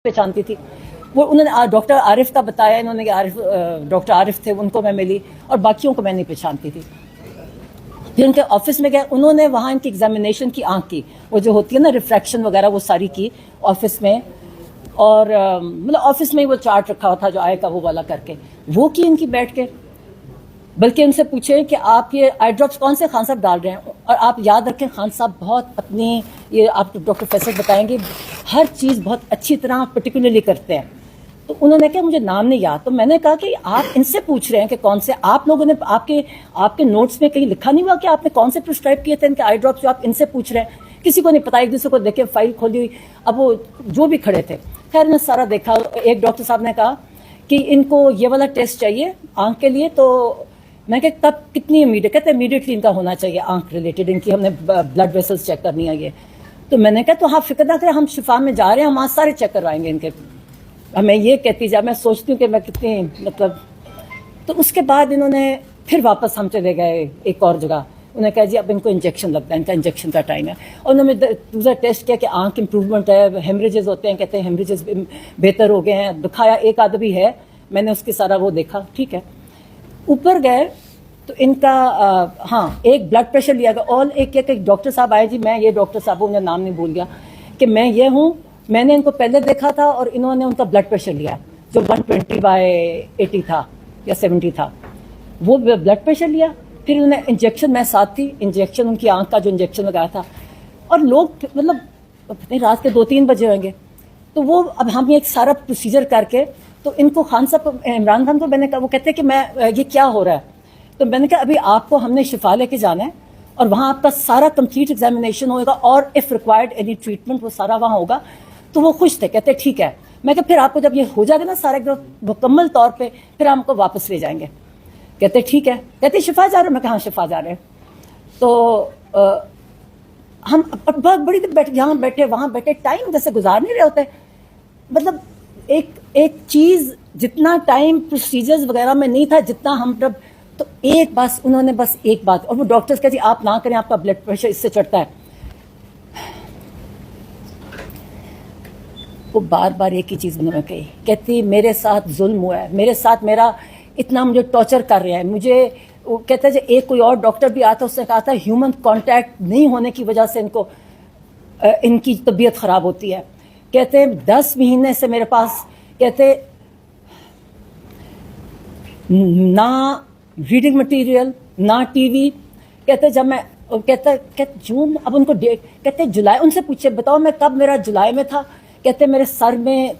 पहचानती थी। वो उन्होंने डॉक्टर आरिफ का बताया इन्होंने कि डॉक्टर आरिफ थे, उनको मैं मिली, और बाकियों को मैं नहीं पहचानती थी। फिर उनके ऑफिस में गए, उन्होंने वहाँ इनकी एग्जामिनेशन की, आँख की, वो जो होती है ना रिफ्रैक्शन वगैरह, वो सारी की ऑफिस में, और मतलब ऑफिस में ही वो चार्ट रखा हुआ था जो आएगा वो वाला करके, वो की इनकी बैठ के। बल्कि उनसे पूछे कि आप ये आई ड्रॉप्स कौन से खान साहब डाल रहे हैं, और आप याद रखें खान साहब बहुत अपनी, ये आप डॉक्टर फैसल बताएंगे, हर चीज़ बहुत अच्छी तरह पर्टिकुलरली करते हैं। तो उन्होंने कहा मुझे नाम नहीं याद। तो मैंने कहा कि आप इनसे पूछ रहे हैं कि कौन से, आप लोगों ने आपके नोट्स में कहीं लिखा नहीं हुआ कि आपने कौन से प्रिस्क्राइब किए थे इनके आई ड्रॉप्स, जो आप इनसे पूछ रहे हैं? किसी को नहीं पता, एक दूसरे को देखे फाइल खोली हुई। अब वो जो भी खड़े थे, खैर ने सारा देखा। एक डॉक्टर साहब ने कहा कि इनको ये वाला टेस्ट चाहिए आँख के लिए। तो मैं कहा तब कितनी इमीडिएट? कहते इमीडिएटली इनका होना चाहिए आँख रिलेटेड, इनकी हमने ब्लड वेसल्स चेक करनी है ये। तो मैंने कहा तो हाँ फिक्र ना करें, हम शिफा में जा रहे हैं, हम वहाँ सारे चेक करवाएंगे इनके। मैं ये कहती जा, मैं सोचती हूँ कि मैं कितनी मतलब। तो उसके बाद इन्होंने फिर वापस हम चले गए एक और जगह। उन्होंने कहा जी अब इनको इंजेक्शन लगता है, इनका इंजेक्शन का टाइम है। और उन्होंने दूसरा टेस्ट किया कि आँख इंप्रूवमेंट है, हेमरेजेस होते हैं, कहते हैं हेमरेजेस बेहतर हो गए हैं, दिखाया एक आध भी है, मैंने उसके सारा वो देखा, ठीक है। ऊपर गए तो इनका हाँ एक ब्लड प्रेशर लिया गया, और एक डॉक्टर साहब आए जी, मैं ये डॉक्टर साहब उन्हें नाम नहीं भूल गया कि मैं ये हूँ, मैंने इनको पहले देखा था और इन्होंने उनका ब्लड प्रेशर लिया जो 120/80 था या 70 था, वो ब्लड प्रेशर लिया। फिर उन्होंने इंजेक्शन, मैं साथ थी, इंजेक्शन उनकी आँख का जो इंजेक्शन लगाया था। और लोग मतलब पता रात के 2-3 बजे होंगे, तो वो अब हम एक सारा प्रोसीजर करके, तो इनको खान साहब, इमरान खान को मैंने कहा, वो कहते हैं कि मैं ये क्या हो रहा है? तो मैंने कहा अभी आपको हमने शिफा लेके जाना है और वहाँ आपका सारा कंप्लीट एग्जामिनेशन होगा, और इफ़ रिक्वायर्ड एनी ट्रीटमेंट वो सारा वहाँ होगा। तो वो खुश थे, कहते ठीक है। मैं कहा फिर आपको जब ये हो जाएगा ना सारा एकदम मुकम्मल तौर पे, फिर हमको वापस ले जाएंगे। कहते ठीक है। कहते शिफा जा रहे हैं? मैं कहा हाँ शिफा जा रहे हैं। तो हम बहुत बड़ी देर यहाँ बैठे वहाँ बैठे, टाइम जैसे गुजार नहीं रहे होते। मतलब एक चीज़ जितना टाइम प्रोसीजर्स वगैरह में नहीं था जितना हम जब, तो एक बस उन्होंने बस एक बात, और वो डॉक्टर्स कहते आप ना करें, आपका ब्लड प्रेशर इससे चढ़ता है। वो बार बार एक ही चीज़ उन्होंने कही, कहती मेरे साथ जुल्म हुआ है, मेरे साथ मेरा इतना मुझे टॉर्चर कर रहे हैं। मुझे वो कहता है एक कोई और डॉक्टर भी आता, उसने कहा था ह्यूमन कांटेक्ट नहीं होने की वजह से इनको इनकी तबीयत ख़राब होती है। कहते 10 महीने से मेरे पास, कहते ना रीडिंग मटेरियल ना टीवी। कहते जब मैं कहते जून, अब उनको डेट, कहते जुलाई, उनसे पूछे बताओ मैं कब, मेरा जुलाई में था। कहते मेरे सर में